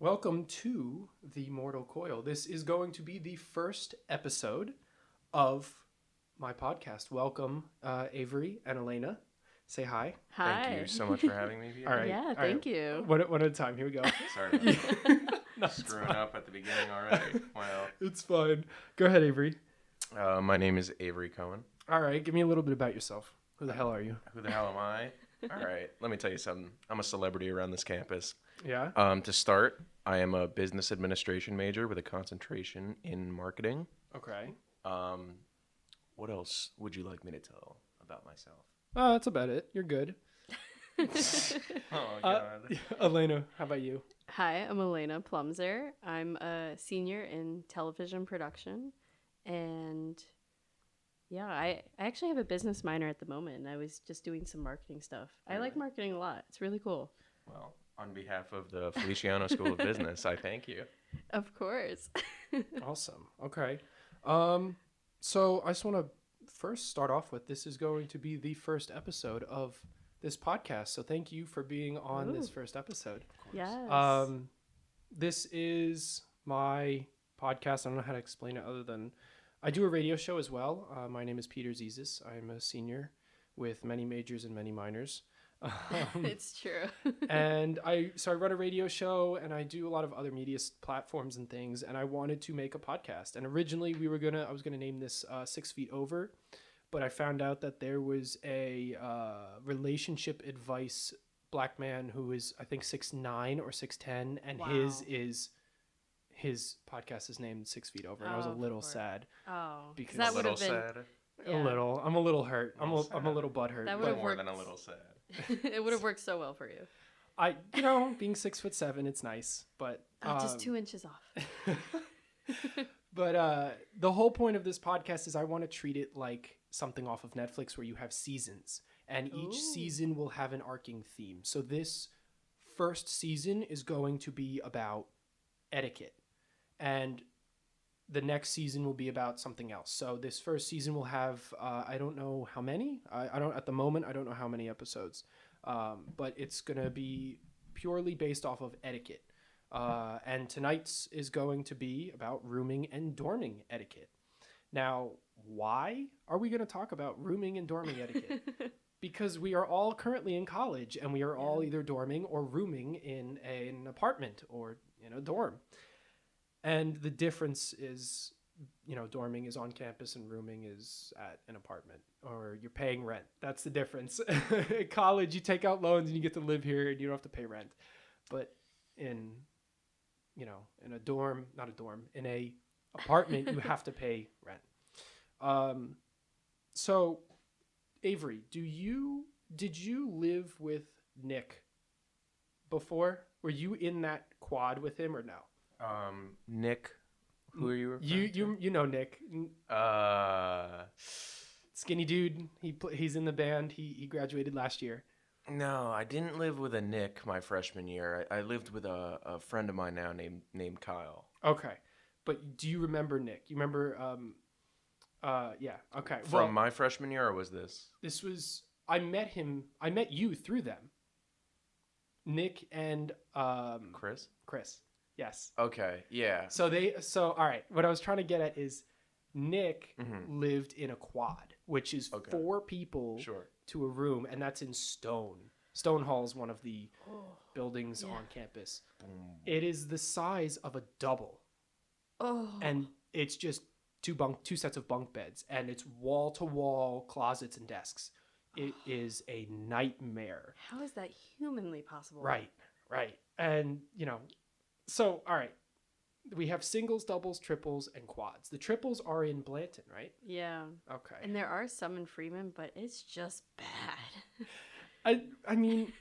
Welcome to the Mortal Coil. This is going to be the first episode of my podcast. Welcome, Avery and Elena. Say hi. Hi. Thank you so much for having me here. All right. Yeah, thank you. One at a time. Here we go. Sorry about screwing up at the beginning already. Wow. It's fine. Go ahead, Avery. My name is Avery Cohen. All right. Give me a little bit about yourself. Who the hell are you? Who the hell am I? All right. Let me tell you something. I'm a celebrity around this campus. Yeah. To start, I am a business administration major with a concentration in marketing. Okay. What else would you like me to tell about myself? That's about it. You're good. Oh, God. Elena, how about you? Hi, I'm Elena Plumser. I'm a senior in television production. And yeah, I actually have a business minor at the moment. And I was just doing some marketing stuff. I like marketing a lot. It's really cool. Well, on behalf of the Feliciano School of Business, I thank you. Of course. Awesome. Okay. So I just want to first start off with, this is going to be the first episode of this podcast. So thank you for being on this first episode. Yes. This is my podcast. I don't know how to explain it other than I do a radio show as well. My name is Peter Zizis. I'm a senior with many majors and many minors. It's true. And I run a radio show and I do a lot of other media platforms and things. And I wanted to make a podcast. And originally I was gonna name this 6 Feet Over, but I found out that there was a relationship advice black man who is, I think, 6'9" or 6'10", and Wow. his podcast is named 6 Feet Over, and I was a little sad. Oh, Because that a would little have been sad. A little. I'm a little hurt. I'm a Sad. little butthurt. That but- would've More worked. than a little sad. it would have worked so well for you. being 6'7", it's nice, but Just 2 inches off. But the whole point of this podcast is I want to treat it like something off of Netflix where you have seasons, and each Ooh. season will have an arcing theme. So this first season is going to be about etiquette, and the next season will be about something else. So this first season will have I don't know how many. I don't at the moment. I don't know how many episodes, but it's gonna be purely based off of etiquette. And tonight's is going to be about rooming and dorming etiquette. Now, why are we going to talk about rooming and dorming etiquette? Because we are all currently in college, and we are all either dorming or rooming in an apartment or in a dorm. And the difference is, dorming is on campus and rooming is at an apartment, or you're paying rent. That's the difference. At college, you take out loans and you get to live here and you don't have to pay rent. But in a dorm, not a dorm, in a apartment, you have to pay rent. So Avery, did you live with Nick before? Were you in that quad with him or no? Nick, who are you referring to? You know Nick, skinny dude. He's in the band. He graduated last year. No, I didn't live with a Nick my freshman year. I lived with a friend of mine now named Kyle. Okay, but do you remember Nick? You remember? Yeah. Okay. From my freshman year, or was this? This was, I met you through them. Nick and Chris? Chris. Yes. Okay, yeah. So all right, what I was trying to get at is Nick lived in a quad, which is 4 people to a room, and that's in Stone. Stone Hall is one of the buildings on campus. It is the size of a double. Oh. And it's just two sets of bunk beds, and it's wall-to-wall closets and desks. It is a nightmare. How is that humanly possible? Right. And, so, all right. We have singles, doubles, triples, and quads. The triples are in Blanton, right? Yeah. Okay. And there are some in Freeman, but it's just bad. I mean,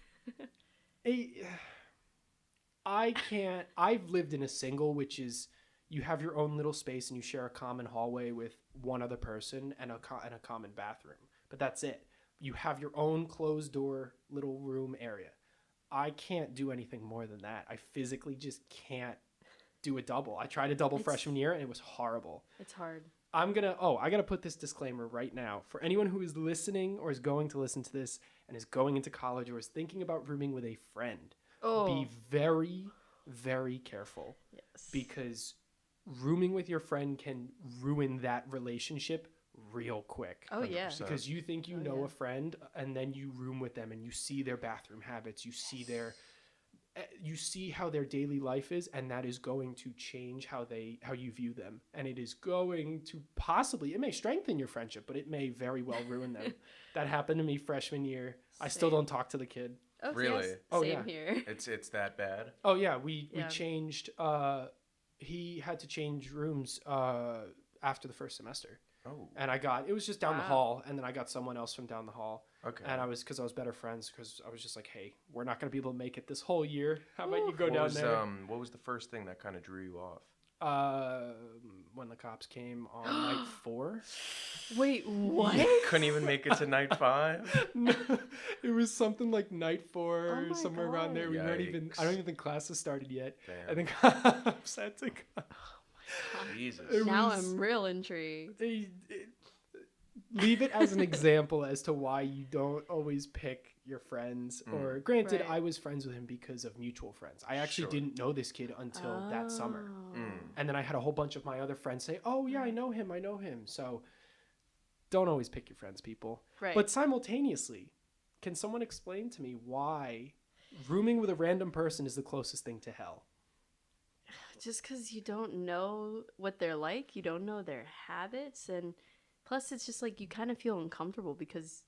I can't. I've lived in a single, which is you have your own little space and you share a common hallway with one other person and a common bathroom. But that's it. You have your own closed door little room area. I can't do anything more than that. I physically just can't do a double. I tried a double freshman year and it was horrible. It's hard. I gotta put this disclaimer right now for anyone who is listening or is going to listen to this and is going into college or is thinking about rooming with a friend. Oh. Be very very careful Yes. because rooming with your friend can ruin that relationship real quick. Oh yeah. 100%. Because you think you Oh, know yeah. a friend and then you room with them and you see their bathroom habits, you see their you see how their daily life is, and that is going to change how you view them, and it is going to possibly, it may strengthen your friendship, but it may very well ruin them. That happened to me freshman year. I still Same. don't talk to the kid. Oh, Really? Yes, Oh, same yeah. here. It's that bad. Oh yeah, we Yeah. changed. He had to change rooms after the first semester, Oh, and it was just down the Wow. hall, and then I got someone else from down the hall, okay. and I was better friends because I was just like, hey, we're not gonna be able to make it this whole year. How about you Ooh. go what down was there? what was the first thing that kind of drew you off? When the cops came on night 4. Wait, what? Couldn't even make it to night 5. No, it was something like night 4 Oh or my somewhere around there. God. We weren't even. Yikes. I don't even think classes started yet. Damn. I think cops had to come. Jesus. It Now was- I'm real intrigued. Leave it as an example as to why you don't always pick your friends. Or granted, Right. I was friends with him because of mutual friends. I actually Sure. didn't know this kid until that summer. Oh. And then I had a whole bunch of my other friends say, oh, yeah, I know him. So don't always pick your friends, people. Right. But simultaneously, can someone explain to me why rooming with a random person is the closest thing to hell? Just because you don't know what they're like, you don't know their habits, and plus it's just like you kind of feel uncomfortable because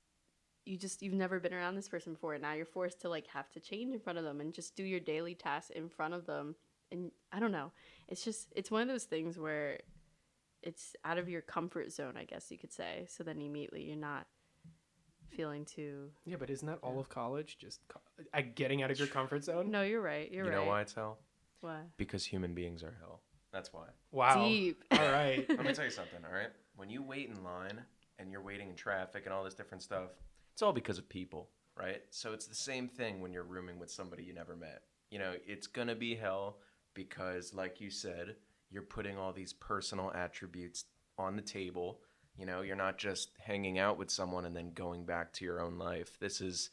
you've never been around this person before, and now you're forced to like have to change in front of them and just do your daily tasks in front of them. And I don't know, it's one of those things where it's out of your comfort zone, I guess you could say. So then immediately you're not feeling too. Yeah, but isn't that all of college? Just getting out of your comfort zone? No, you're right. You're You right. know why it's hell? Why? Because human beings are hell. That's why. Wow. Deep. All right. Let me tell you something, all right? When you wait in line and you're waiting in traffic and all this different stuff, it's all because of people, right? So it's the same thing when you're rooming with somebody you never met. You know, it's going to be hell because, like you said, you're putting all these personal attributes on the table. You know, you're not just hanging out with someone and then going back to your own life. This is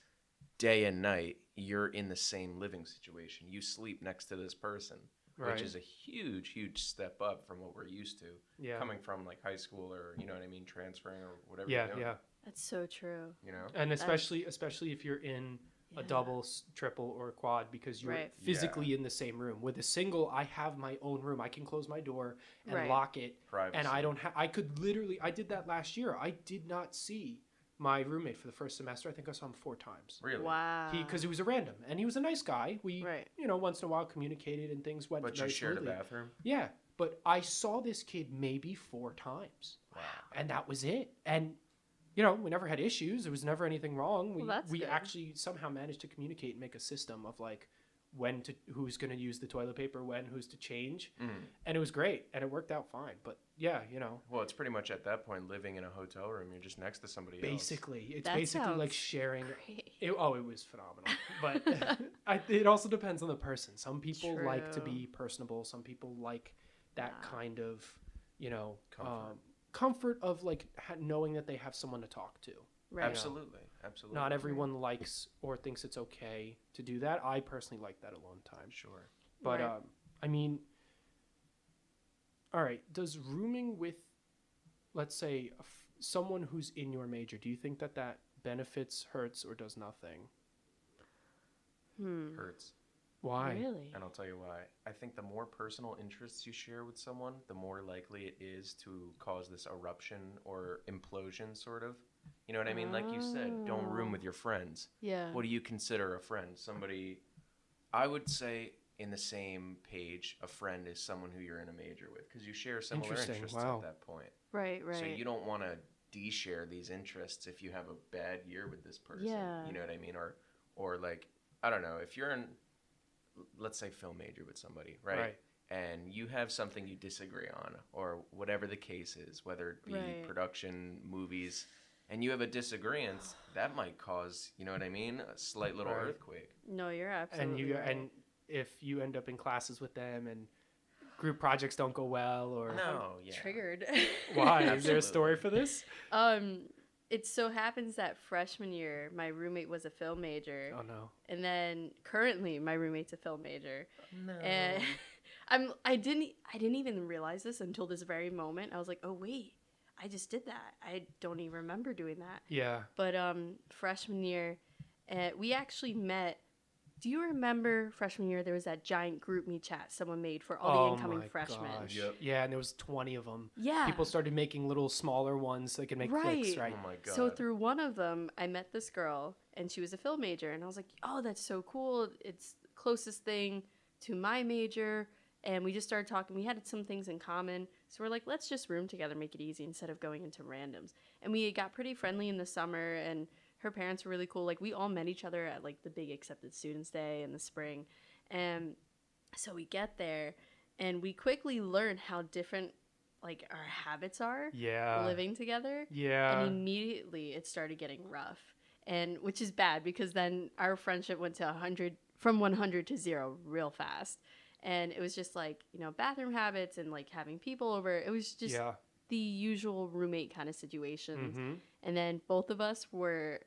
day and night. You're in the same living situation. You sleep next to this person. Right. Which is a huge step up from what we're used to. Yeah. Coming from like high school or, you know what I mean, transferring or whatever Yeah, you're doing. yeah. That's so true. You know? And especially if you're in a Yeah. double, triple, or a quad because you're Right. physically in the same room. With a single, I have my own room. I can close my door and Right. lock it. Privacy. And I don't have. I could literally. I did that last year. I did not see my roommate for the first semester. I think I saw him 4 times. Really? Wow. Because he was a random, and he was a nice guy. We, Right. once in a while communicated and things went But you very shared smoothly. a bathroom? Yeah, but I saw this kid maybe 4 times, Wow. and that was it. And we never had issues. There was never anything wrong. Well, that's we good. actually somehow managed to communicate and make a system of like who's going to use the toilet paper, who's to change, and it was great, and it worked out fine. But yeah, Well, it's pretty much at that point living in a hotel room. You're just next to somebody else. basically, it's That basically like sounds sharing. Great. It was phenomenal, but it also depends on the person. Some people like to True. be personable. Some people like that Yeah. kind of, Comfort. comfort of like knowing that they have someone to talk to. Right. Absolutely. Absolutely. Not everyone likes or thinks it's okay to do that. I personally like that alone time. Sure. But Right. I mean, all right. Does rooming with, let's say, someone who's in your major, do you think that benefits, hurts, or does nothing? Hurts. Why? Really? And I'll tell you why. I think the more personal interests you share with someone, the more likely it is to cause this eruption or implosion, sort of. You know what I mean? Like you said, don't room with your friends. Yeah. What do you consider a friend? Somebody, I would say in the same page, a friend is someone who you're in a major with because you share similar Interesting, interests wow. at that point. Right. So you don't want to de-share these interests if you have a bad year with this person. Yeah. You know what I mean? Or like, I don't know, if you're in, let's say, film major with somebody, right? And you have something you disagree on, or whatever the case is, whether it be Right. production, movies, and you have a disagreement, that might cause, you know what I mean, a slight little Right. earthquake. No, you're And absolutely right. and if you end up in classes with them and group projects don't go well, or No, yeah. Triggered. why? Is there a story Absolutely. for this? it so happens that freshman year, my roommate was a film major. Oh no. And then currently my roommate's a film major. No. And I didn't even realize this until this very moment. I was like, oh wait, I just did that. I don't even remember doing that. Yeah. But freshman year, we actually met. Do you remember freshman year there was that giant group me chat someone made for all the incoming freshmen? Gosh. Yep. Yeah, and there was 20 of them. Yeah. People started making little smaller ones so they could make clicks, right? Oh my god. So through one of them, I met this girl, and she was a film major, and I was like, "Oh, that's so cool! It's the closest thing to my major." And we just started talking. We had some things in common, so we're like, "Let's just room together, make it easy instead of going into randoms." And we got pretty friendly in the summer, and her parents were really cool. Like, we all met each other at like the big accepted students day in the spring, and so we get there, and we quickly learn how different like our habits are. Yeah. Living together. Yeah. And immediately it started getting rough, and which is bad because then our friendship went to 100 from 100 to 0 real fast, and it was just like, you know, bathroom habits and like having people over. It was just the usual roommate kind of situations. Mm-hmm. And then both of us were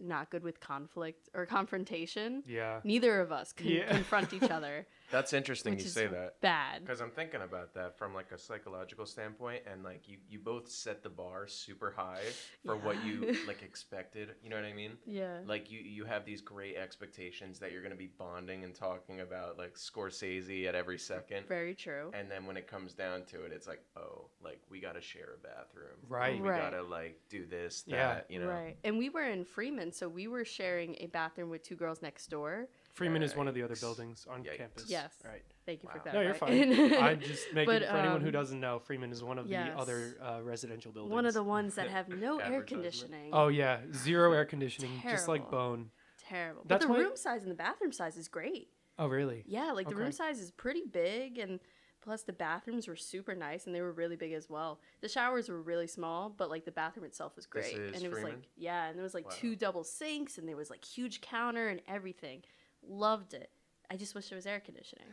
not good with conflict or confrontation. Yeah. Neither of us could confront each other. That's interesting which you is say that. Bad. Because I'm thinking about that from like a psychological standpoint, and like you both set the bar super high for what you like expected. You know what I mean? Yeah. Like you have these great expectations that you're gonna be bonding and talking about like Scorsese at every second. Very true. And then when it comes down to it, it's like, oh, like we gotta share a bathroom. Right. We Right. gotta like do this, that, Yeah. you know. Right. And we were in Freeman, so we were sharing a bathroom with two girls next door. Freeman is one of the other Yikes. buildings on Yikes. campus. Yes. Right. Thank you for Wow. that. No, you're fine. I'm just making, for anyone who doesn't know, Freeman is one of Yes. the other residential buildings. One of the ones that have no air Advertisement. conditioning. Oh, yeah. 0 air conditioning, just like Terrible. Bone. Terrible. That's but the why- room size and the bathroom size is great. Oh, really? Yeah, like the room Okay. size is pretty big, and plus the bathrooms were super nice and they were really big as well. The showers were really small, but like the bathroom itself was This great. is And it was Freeman? like, yeah, and there was like Wow. 2 double sinks, and there was like huge counter and everything. Loved it. I just wish there was air conditioning.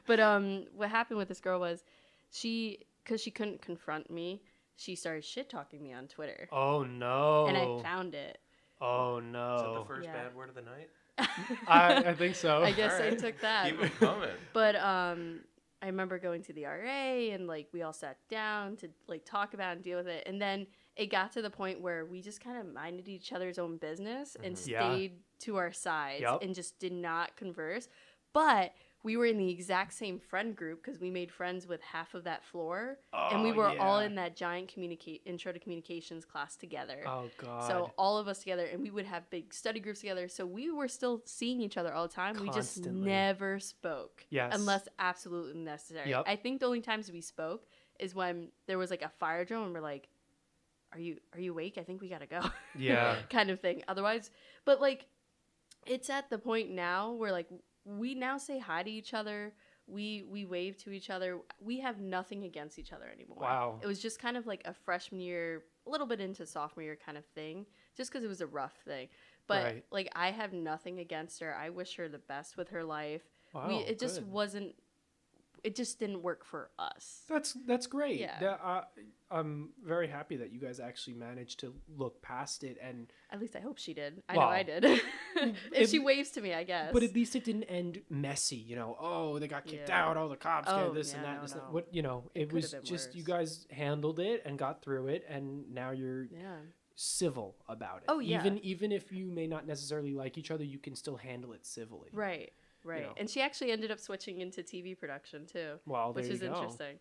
But what happened with this girl was because she couldn't confront me, she started shit talking me on Twitter. Oh, no. And I found it. Oh, Is that no. the first Yeah. bad word of the night? I think so. I guess I Alright. took that. Keep it coming. But I remember going to the RA, and like we all sat down to like talk about and deal with it. And then it got to the point where we just kind of minded each other's own business and Yeah. stayed to our sides Yep. and just did not converse. But we were in the exact same friend group because we made friends with half of that floor, and we Oh, were all yeah. in that giant intro to communications class together. Oh, God. So all of us together, and we would have big study groups together. So we were still seeing each other all the time. We just Constantly. never spoke. Yes. Unless absolutely necessary. Yep. I think the only times we spoke is when there was like a fire drill and we're like, Are you awake? I think we gotta go. Yeah. Kind of thing. Otherwise, but like it's at the point now where like we now say hi to each other. We wave to each other. We have nothing against each other anymore. Wow. It was just kind of like a freshman year, a little bit into sophomore year kind of thing, just because it was a rough thing. But Right. like I have nothing against her. I wish her the best with her life. Wow, It just good. wasn't. It just didn't work for us. That's great. Yeah. I'm very happy that you guys actually managed to look past it, and At least I hope she did. I Well, know I did. If she waves to me, I guess. but at least it didn't end messy. You know, oh, they got kicked Yeah. out. Oh, the cops Oh, did this and yeah, that. no, This and no. that. What, you know, it could've was been just you worse. guys handled it and got through it, and now you're Yeah. civil about it. Oh, yeah. Even if you may not necessarily like each other, you can still handle it civilly. Right. Right. know. And she actually ended up switching into TV production too, Well, there which you is go. interesting.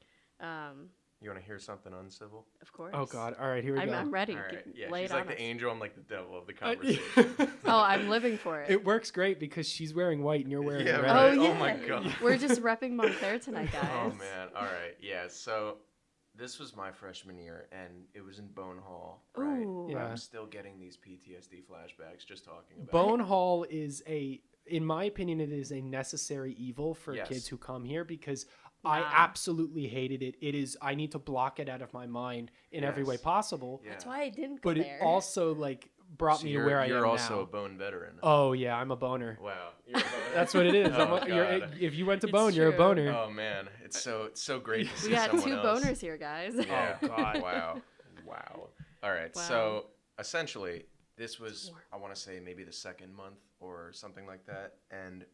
You want to hear something uncivil? Of course. Oh God! All right, here we go. I'm ready. All right. Yeah, Lay she's it like on the us. angel. I'm like the devil of the conversation. Oh, I'm living for it. It works great because she's wearing white and you're wearing Yeah, red. right. Oh, Oh yeah. my God. We're just repping Montclair tonight, guys. Oh man. All right. Yeah. So this was my freshman year, and it was in Bone Hall. Right. Ooh. Yeah. I'm still getting these PTSD flashbacks just talking about Bone it. Hall is in my opinion, it is a necessary evil for Yes. kids who come here because I Wow. absolutely hated it. It is, I need to block it out of my mind in every way Yes. possible. Yeah. That's why I didn't go But there. it also like brought So me to you're, where I am You're also now. a Bone veteran. Oh yeah, I'm a boner. Wow. You're a boner? That's what it is. Oh, You're, God. if you went to It's Bone, you're a true. boner. Oh man, it's so great to see we got someone two else. boners here, guys. Yeah. Oh, God. Wow. Wow. All right. Wow. So essentially, this was, War. I want to say, maybe the second month or something like that. And,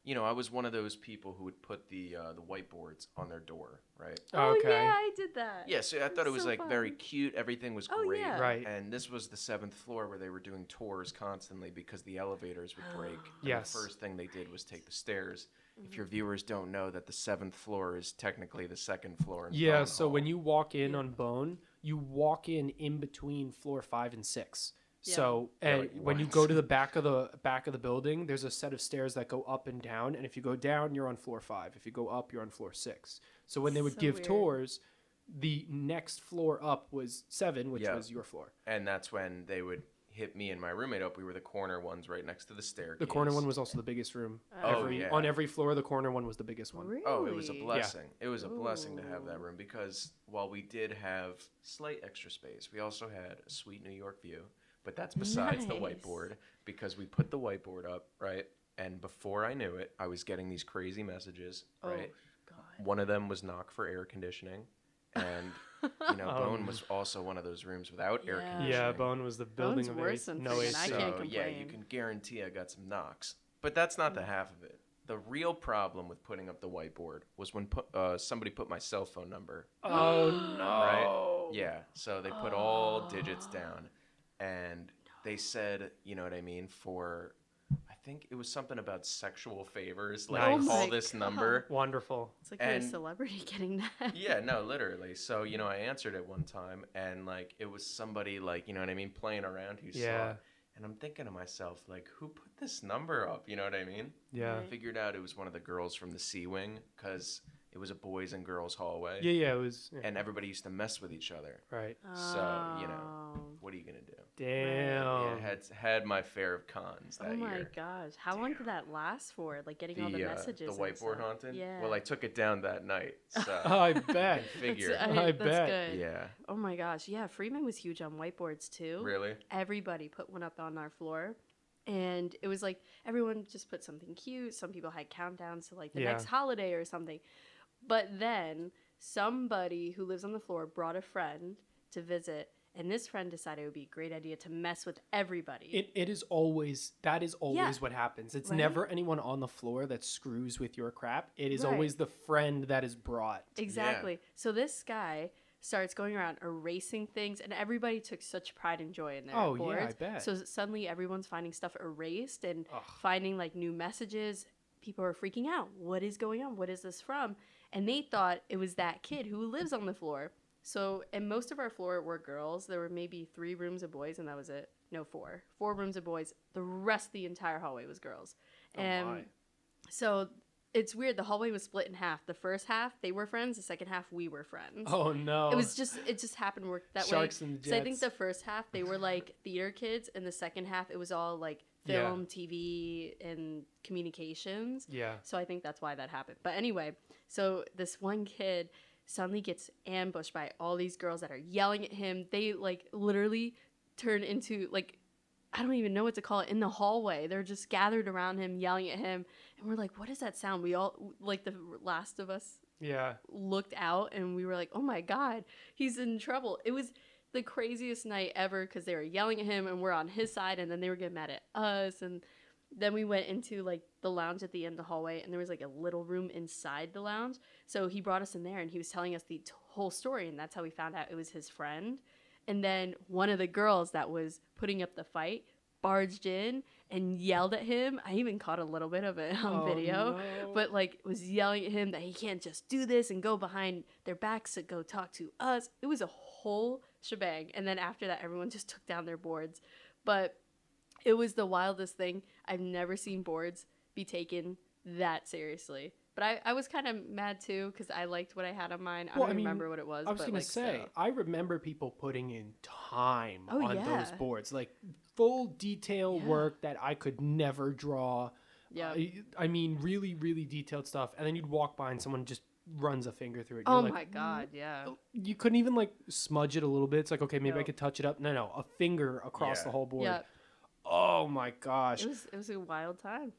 you know, I was one of those people who would put the whiteboards on their door, right? Oh Okay. yeah, I did that. Yeah, so I thought it was so like very fun. cute. Everything was Oh, great. yeah. Right. And this was the 7th floor where they were doing tours constantly because the elevators would break. And Yes. The first thing they did was take the stairs. If your viewers don't know that the 7th floor is technically the 2nd floor. In Yeah, Bone so Hall. when you walk in Yeah. on Bone, you walk in between floor 5 and 6. Yeah. So Yeah, like when you what? go to the back of the building, there's a set of stairs that go up and down, and if you go down, you're on floor 5. If you go up, you're on floor 6. So when they would So give weird. tours, the next floor up was 7, which Yeah. was your floor. And that's when they would hit me and my roommate up. We were the corner ones right next to the staircase. The corner one was also the biggest room. Oh, Every, yeah. On every floor, the corner one was the biggest one. Really? Oh, it was a blessing. It was a blessing to have that Ooh. room because while we did have slight extra space, we also had a sweet New York view. But that's besides the Nice. whiteboard because we put the whiteboard up, right? And before I knew it, I was getting these crazy messages, right? Oh God. One of them was knock for air conditioning. And, you know, Bone was also one of those rooms without air Yeah. conditioning. Yeah, Bone was the building Bone's of worse AC. than No friggin' AC. I So, can't yeah, you complain. can guarantee I got some knocks. But that's not the half of it. The real problem with putting up the whiteboard was when somebody put my cell phone number. Oh no! Right? Yeah. So they put all digits down, and they said, you know what I mean, for I think it was something about sexual favors, like Nice. Oh call my this God. number. Wonderful. It's like you're a And- celebrity getting that. Yeah, no, literally. So, you know, I answered it one time, and like it was somebody like, you know what I mean, playing around who saw Yeah. it. And I'm thinking to myself, like, who put this number up? You know what I mean? Yeah. Right. Figured out it was one of the girls from the C Wing because it was a boys and girls hallway. Yeah, yeah, it was. Yeah. And everybody used to mess with each other. Right. So, you know, Oh. what are you going to do? Damn. Yeah, had my fair of cons that Oh my year. gosh. How long did that last for? Like getting all the messages. The and whiteboard stuff? haunted? Yeah. Well, I took it down that night. So, I bet. figure. That's bet. good. Yeah. Oh my gosh. Yeah, Freeman was huge on whiteboards too. Really? Everybody put one up on our floor. And it was like everyone just put something cute. Some people had countdowns to like the Yeah. next holiday or something. But then somebody who lives on the floor brought a friend to visit. And this friend decided it would be a great idea to mess with everybody. It is always that is always Yeah. what happens. It's Right? never anyone on the floor that screws with your crap. It is Right. always the friend that is brought. Exactly. So this guy starts going around erasing things, and everybody took such pride and joy in their Oh, boards. yeah, I bet. So suddenly everyone's finding stuff erased and Ugh. finding like new messages. People are freaking out. What is going on? What is this from? And they thought it was that kid who lives on the floor. So, and most of our floor were girls. There were maybe 3 rooms of boys, and that was it. No, 4. 4 rooms of boys. The rest of the entire hallway was girls. Oh, And my. so it's weird. The hallway was split in half. The first half, they were friends. The second half, we were friends. Oh no. It just happened to work that Sharks way. and So I think Jets. the first half they were like theater kids, and the second half it was all like Yeah. film, TV, and communications. Yeah. So I think that's why that happened. But anyway, so this one kid suddenly gets ambushed by all these girls that are yelling at him. They like literally turn into like I don't even know what to call it in the hallway. They're just gathered around him, yelling at him, and we're like, "What is that sound?" We all like the last of us Yeah. looked out and we were like, oh my God, he's in trouble. It was the craziest night ever because they were yelling at him and we're on his side, and then they were getting mad at us. And then we went into like the lounge at the end of the hallway, and there was like a little room inside the lounge. So he brought us in there and he was telling us the whole story, and that's how we found out it was his friend. And then one of the girls that was putting up the fight barged in and yelled at him. I even caught a little bit of it on Oh, video, no. but like was yelling at him that he can't just do this and go behind their backs to go talk to us. It was a whole shebang. And then after that, everyone just took down their boards. But it was the wildest thing. I've never seen boards be taken that seriously. But I was kind of mad too because I liked what I had on mine. I Well, don't I mean, remember what it was. I was but, gonna like, say, still. I remember people putting in time Oh, on yeah. those boards, like full detail Yeah. work that I could never draw. Yeah. I mean, really, really detailed stuff. And then you'd walk by and someone just runs a finger through it. Oh You're like, my God, yeah. You couldn't even like smudge it a little bit. It's like, okay, maybe I No. could touch it up. No, a finger across Yeah. the whole board. Yeah. Oh my gosh. It was a wild time.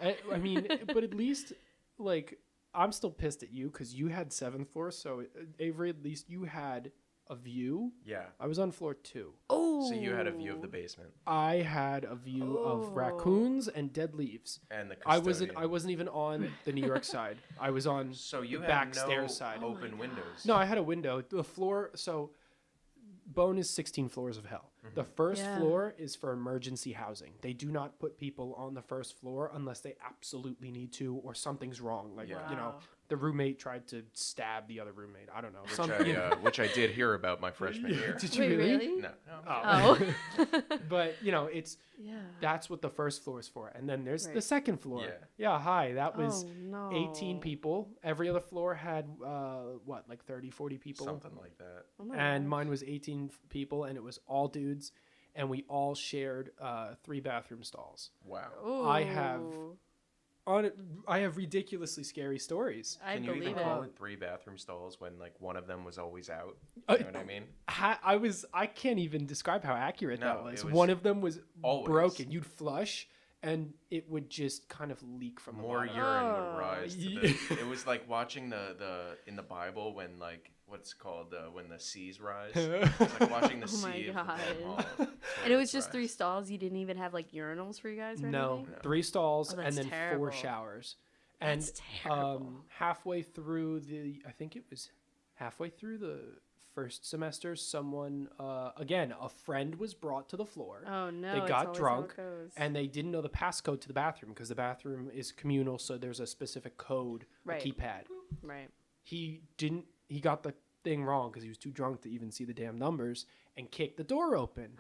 I mean, but at least like I'm still pissed at you because you had 7th floor. So Avery, at least you had a view. Yeah. I was on floor 2. Oh. So you had a view of the basement I had a view of raccoons and dead leaves. and the I custodian. wasn't even on the New York side. I was on So you the had back no stairs side. open windows. No, I had a window. The floor, so Bone is 16 floors of hell. The first Yeah. floor is for emergency housing. They do not put people on the first floor unless they absolutely need to or something's wrong. Like, Yeah. you know, Wow. the roommate tried to stab the other roommate. I don't know. Which I did hear about my freshman year. Did you Wait, really? really? No. Oh. But, you know, it's Yeah. that's what the first floor is for. And then there's the Right. second floor. Yeah. Yeah, hi. That was Oh, no. 18 people. Every other floor had, like 30, 40 people. Something like that. Oh my And gosh. mine was 18 people, and it was all dudes. And we all shared 3 bathroom stalls. Wow. I have- Ooh. I have ridiculously scary stories. I Can you believe even it. call it 3 bathroom stalls when like one of them was always out? Uh, You know what I mean? I can't even describe how accurate that No, was. it was One of them was always. broken. You'd flush, and it would just kind of leak from More the bottom. urine Oh. would rise to Yeah. the. It was like watching the in the Bible when like what's it called when the seas rise. It's like watching the Oh my sea of the God. manhole And it was toilets just rise. 3 stalls. You didn't even have like urinals for you guys or No, anything? 3 stalls Oh, and that's then 4 terrible. showers. And That's terrible. halfway through I think it was halfway through the first semester, someone, again, a friend was brought to the floor. Oh no! They it's got always drunk, how it goes. And they didn't know the passcode to the bathroom because the bathroom is communal, so there's a specific code, Right. a keypad. right. He got the thing wrong because he was too drunk to even see the damn numbers and kicked the door open.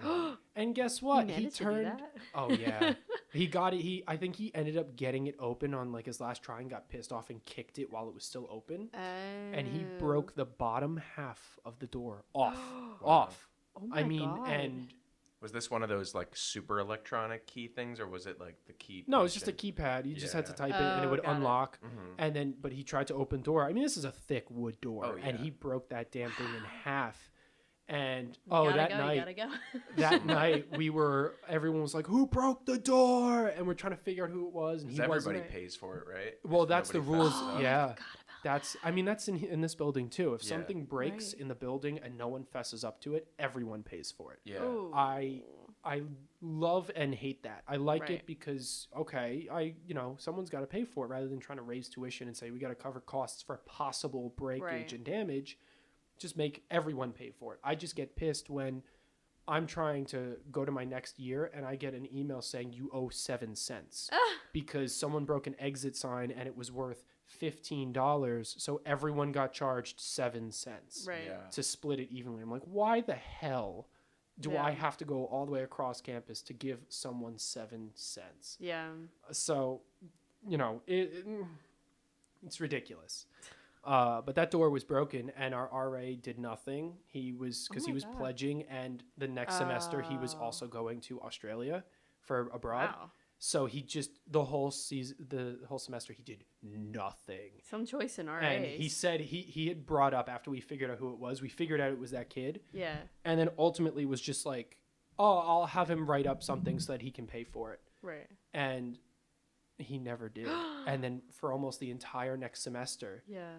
And guess what? He He managed to do turned. that? Oh yeah, he got it. I think he ended up getting it open on like his last try and got pissed off and kicked it while it was still open. And he Oh. broke the bottom half of the door off. Oh my I mean, God. and Was this one of those like super electronic key things, or was it like the key? no, it's just a punch-in? keypad. You just had to Yeah. type it and it Oh, would got it. unlock. Mhm. And then, but he tried to open door. I mean, this is a thick wood door, Oh, and yeah. he broke that damn thing in half. And You oh, gotta that go, night, You gotta go. that night everyone was like, "Who broke the door?" And we're trying to figure out who it was, and 'Cause he everybody wasn't. pays for it, right? Well, If that's the nobody rules. fesses up. Yeah, that's. I mean, that's in this building too. If Yeah. something breaks Right. in the building and no one fesses up to it, everyone pays for it. Yeah. Ooh. I love and hate that. I like Right. it because someone's got to pay for it rather than trying to raise tuition and say we got to cover costs for possible breakage Right. and damage. Just make everyone pay for it. I just get pissed when I'm trying to go to my next year and I get an email saying you owe 7 cents because someone broke an exit sign and it was worth $15. So everyone got charged 7 cents Right. Yeah. to split it evenly. I'm like, why the hell do I Yeah. have to go all the way across campus to give someone 7 cents? Yeah. So, it's ridiculous. But that door was broken, and our RA did nothing. He was because Oh he my was God. pledging, and the next semester he was Oh. also going to Australia for abroad. Wow. So he just the whole semester he did nothing. Some choice in RAs. And he said he had brought up after we figured out who it was. We figured out it was that kid, Yeah. and then ultimately was just like, "Oh, I'll have him write up something so that he can pay for it." Right. And he never did. And then for almost the entire next semester, Yeah.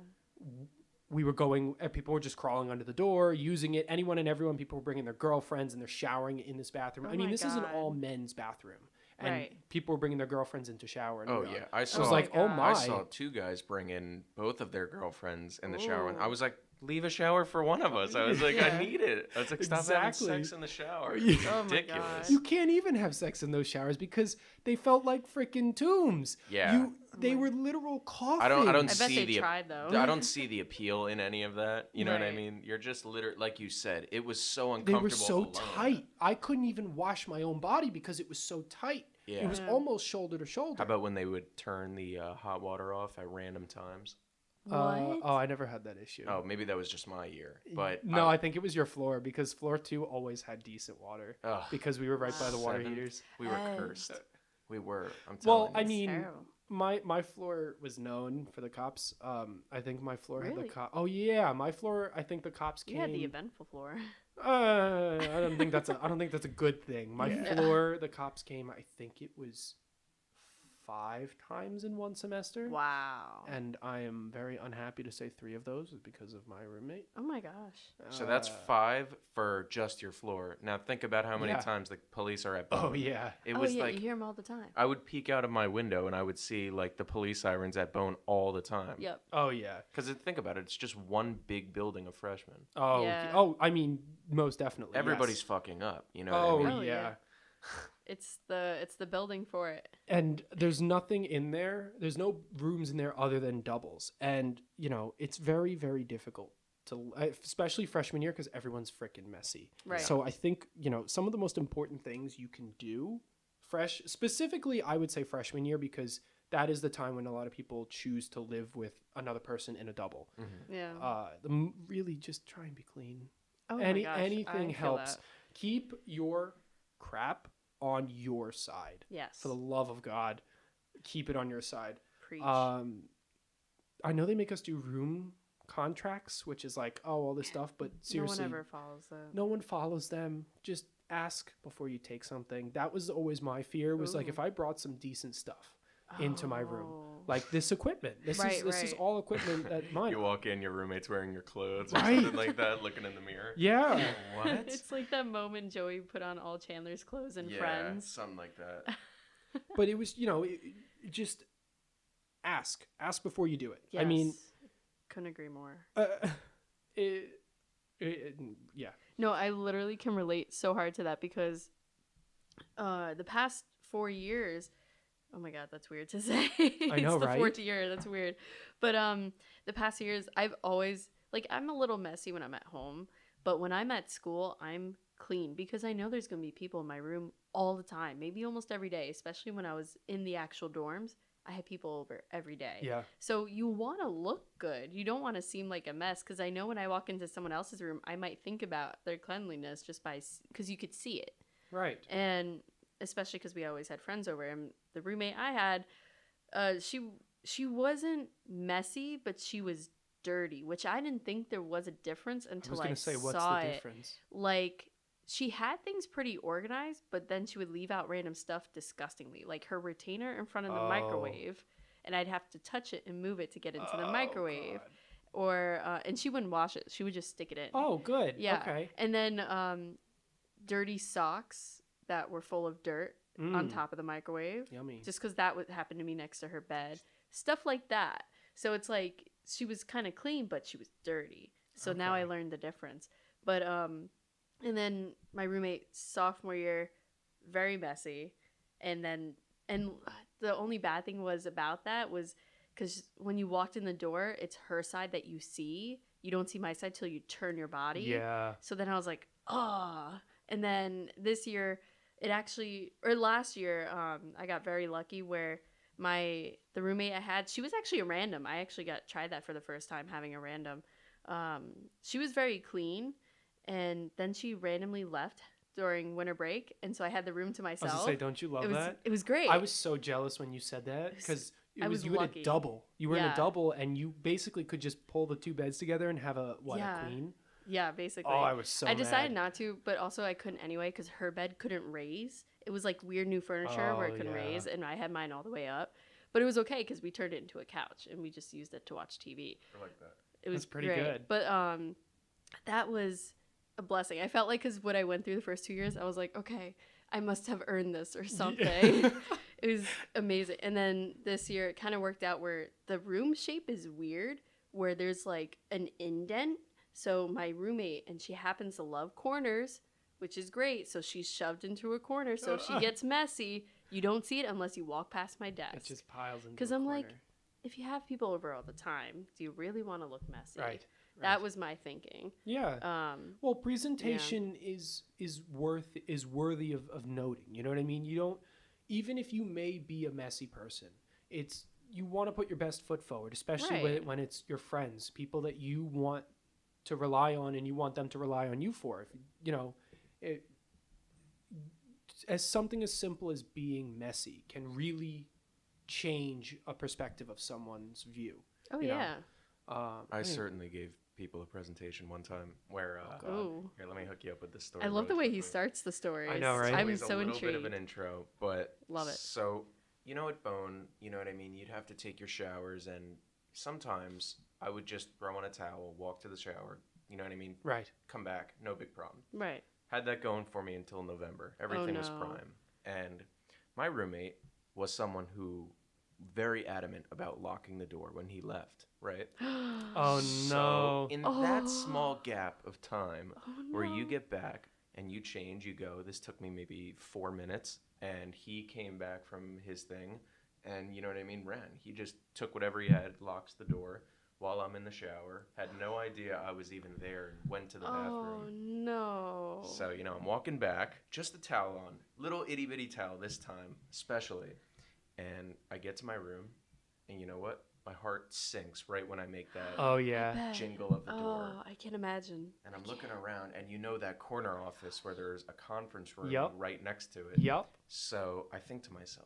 we were going, and people were just crawling under the door, using it. Anyone and everyone, people were bringing their girlfriends and they're showering in this bathroom. Oh I mean, my this is an God. all men's bathroom. And Right. people were bringing their girlfriends in to shower. And Oh we were yeah, like- I saw. was like, oh God. my. I saw 2 guys bring in both of their girlfriends in the shower, and I Ooh. was like, "Leave a shower for one of us." I was like, Yeah. "I need it." I was like, "Stop Exactly. having sex in the shower." Yeah. It's Oh my ridiculous. God. You can't even have sex in those showers because they felt like freaking tombs. Yeah. They my- were literal coffins. I don't I bet see they the tried though. I don't see the appeal in any of that. You know what I Right. mean? You're just literally, like you said, it was so They uncomfortable. were so alone. tight. I couldn't even wash my own body because it was so tight. Yeah. It was Yeah. almost shoulder to shoulder. How about when they would turn the hot water off at random times? What? Oh, I never had that issue. Oh, maybe that was just my year. But No, I think it was your floor because floor 2 always had decent water ugh, because we were right by the water Seventh. heaters. we were Oh. cursed. We were. I'm telling Well, you. I mean, Terrible. my floor was known for the cops. I think my floor had the Really? cop. Oh yeah, my floor. I think the cops You came. had the eventful floor. I don't think that's a good thing. My Yeah. floor, the cops came. I think it was 5 times in one semester. Wow. And I am very unhappy to say 3 of those is because of my roommate. Oh my gosh. So that's 5 for just your floor. Now think about how many Yeah. times the police are at Bone. Oh, yeah. It was you like hear them all the time. I would peek out of my window and I would see like the police sirens at Bone all the time. Yep. Oh, yeah. Because think about it, it's just one big building of freshmen. Oh, Yeah. oh, I mean, most definitely. Everybody's yes. fucking up. You know Oh, what I mean? Oh, yeah. yeah. It's the building for it. And there's nothing in there. There's no rooms in there other than doubles. And, you know, it's very, very difficult to, especially freshman year, because everyone's freaking messy. Right. So I think, you know, some of the most important things you can do specifically, I would say freshman year, because that is the time when a lot of people choose to live with another person in a double. Yeah. Really just try and be clean. Oh Anything I feel helps. that. Keep your crap on your side. Yes. For the love of God, keep it on your side. Preach. I know they make us do room contracts, which is like, oh, all this stuff, but seriously, no one ever follows that. no one follows them. Just ask before you take something. That was always my fear, was like Ooh. if I brought some decent stuff into my room, Oh. like this equipment. This Right, is right. all equipment that mine. You walk in, your roommate's wearing your clothes or Right. something like that, looking in the mirror. Yeah. What? It's like that moment Joey put on all Chandler's clothes and Yeah, Friends. something like that. But it was, you know, just ask before you do it. Yes. I mean, couldn't agree more. Yeah. No, I literally can relate so hard to that because the past 4 years, oh my God, that's weird to say. I know, it's the right? 4th year, that's weird. But the past years, I've always, like, I'm a little messy when I'm at home, but when I'm at school, I'm clean because I know there's going to be people in my room all the time, maybe almost every day, especially when I was in the actual dorms. I had people over every day. Yeah. So you want to look good. You don't want to seem like a mess because I know when I walk into someone else's room, I might think about their cleanliness just by because you could see it. Right. And especially because we always had friends over, and the roommate I had, she wasn't messy, but she was dirty, which I didn't think there was a difference I was until going I to say, what's saw the it. difference? Like, she had things pretty organized, but then she would leave out random stuff disgustingly, like her retainer in front of the Oh. microwave, and I'd have to touch it and move it to get into the Oh, microwave. God. Or and she wouldn't wash it; she would just stick it in. Oh, good. yeah. Okay. And then dirty socks that were full of dirt on top of the microwave, Yummy. just because that would happen to me next to her bed. Stuff like that. So it's like she was kind of clean, but she was dirty. So now I Okay. learned the difference. But and then my roommate sophomore year, very messy, and the only bad thing was about that was because when you walked in the door, it's her side that you see. You don't see my side till you turn your body. Yeah. So then I was like, oh. And then this year, last year, I got very lucky where the roommate I had, she was actually a random. I actually tried that for the first time, having a random. She was very clean, and then she randomly left during winter break, and so I had the room to I was myself. going to say, don't you love that? It was great. I was so jealous when you said that because I was you had lucky. a double. You were in Yeah. a double, and you basically could just pull the 2 beds together and have a Yeah. queen? Yeah, basically. Oh, I was so I decided mad. not to, but also I couldn't anyway because her bed couldn't raise. It was like weird new furniture where it Oh, couldn't yeah. raise, and I had mine all the way up. But it was okay because we turned it into a couch and we just used it to watch TV. I like that. It was That's pretty great. good. But that was a blessing. I felt like because what I went through the first 2 years, I was like, okay, I must have earned this or something. It was amazing. And then this year, it kind of worked out where the room shape is weird, where there's like an indent. So my roommate, and she happens to love corners, which is great. So she's shoved into a corner. So if she gets messy, you don't see it unless you walk past my It desk. just piles into 'Cause a I'm like, corner. If you have people over all the time, do you really want to look messy? Right. That was my thinking. Yeah. Well, presentation is worthy of noting. You know what I mean? You don't, even if you may be a messy person, you want to put your best foot forward, especially Right. when it's your friends, people that you want to rely on and you want them to rely on you for. If you know, as something as simple as being messy can really change a perspective of someone's view. Oh, You know, yeah. I mean, certainly gave people a presentation one time where Ooh. here, let me hook you up with this story. I love the really way he quickly. starts the stories. I know, right? I'm Always so a little intrigued. bit of an intro, but Love it. So you know, at Bone, you know what I mean? You'd have to take your showers, and sometimes I would just throw on a towel, walk to the shower, you know what I mean? Right. Come back, no big problem. Right. Had that going for me until November. Everything was no. prime. And my roommate was someone who very adamant about locking the door when he left, right? Oh, So no. in that small gap of time where you no. get back and you change, you go, this took me maybe 4 minutes, and he came back from his thing and, you know what I mean, ran. He just took whatever he had, locks the door while I'm in the shower, had no idea I was even there, and went to the Oh bathroom. no. So, you know, I'm walking back, just the towel on, little itty bitty towel this time, especially. And I get to my room, and you know what? My heart sinks right when I make that Oh, yeah. Bet. jingle of the door. Oh, I can imagine. And I'm looking around, and you know that corner office where there's a conference room Yup. right next to it. Yep. So I think to myself,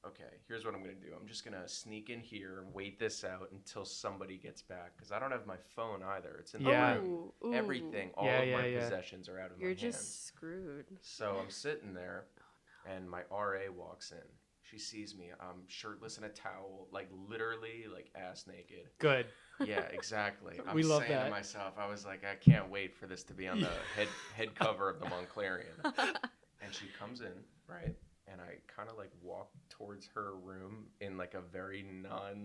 okay, here's what I'm going to do. I'm just going to sneak in here and wait this out until somebody gets back. Because I don't have my phone either. It's in the Yeah. room. Ooh. Everything, all Yeah, of my yeah. possessions are out of You're my just hands. screwed. So I'm sitting there, and my RA walks in. She sees me. I'm shirtless in a towel, like literally, like ass naked. Good. Yeah, exactly. I'm We love saying that. to myself, I was like, I can't wait for this to be on the head cover of the Monclarian. And she comes in, right? And I kind of like walk towards her room in like a very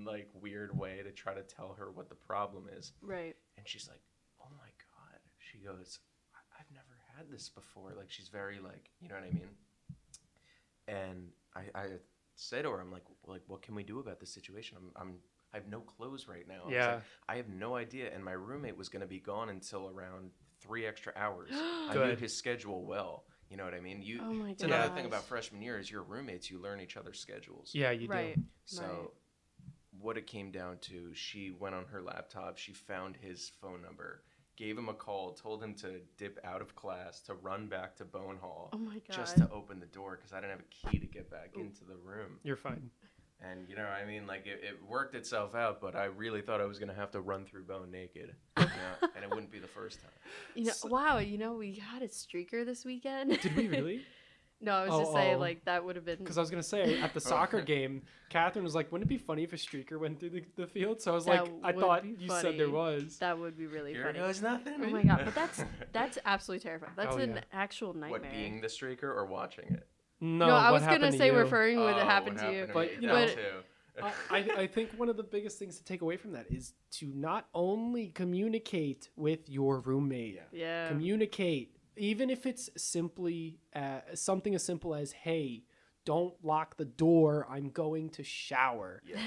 like weird way to try to tell her what the problem is. Right. And she's like, oh my God. She goes, I've never had this before. Like, she's very like, you know what I mean? And I say to her, I'm like, what can we do about this situation? I have no clothes right now. I was Yeah. like, I have no idea. And my roommate was going to be gone until around 3 extra hours. I knew Good. his schedule well. You know what I mean? Oh my It's another gosh. thing about freshman year is your roommates, you learn each other's schedules. Yeah, you Right. do. So Right. what it came down to, she went on her laptop, she found his phone number, gave him a call, told him to dip out of class, to run back to Bone Hall, Oh my God. just to open the door because I didn't have a key to get back into the room. You're fine. And, you know, I mean, like, it worked itself out, but I really thought I was going to have to run through Bone naked. You know? And it wouldn't be the first time. You know, wow, you know, we had a streaker this weekend. Did we really? No, I was Oh, just saying, oh. like, that would have been. Because I was going to say, at the soccer game, Catherine was like, wouldn't it be funny if a streaker went through the field? So I was That like, I would thought be you said there funny. was. That would be really Here funny. goes nothing. Oh my God, but that's absolutely terrifying. That's Oh, an yeah. actual nightmare. What, being the streaker or watching it? No, No, I what was gonna happened to say you? referring to what Oh, happened to you. to But, me. you That know- too. I think one of the biggest things to take away from that is to not only communicate with your roommate, Yeah. Yeah. communicate, even if it's simply something as simple as, hey, don't lock the door. I'm going to shower. Yeah.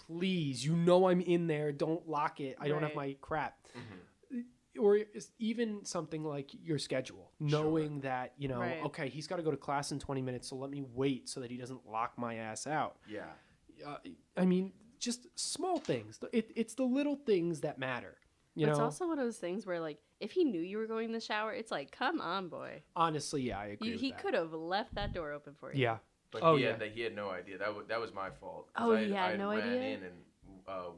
Please, you know I'm in there. Don't lock it. I don't have Right. my crap. Mhm. Or even something like your schedule, knowing that, you know, Right. okay, he's got to go to class in 20 minutes, so let me wait so that he doesn't lock my ass out. Yeah. I mean, just small things. It's the little things that matter. You But it's know, also one of those things where, like, if he knew you were going to the shower, it's like, come on, boy. honestly, yeah, I agree with He that. could have left that door open for you. Yeah. But Oh, he yeah. had no idea. That was my fault. 'Cause Oh, I he had I no ran idea? in and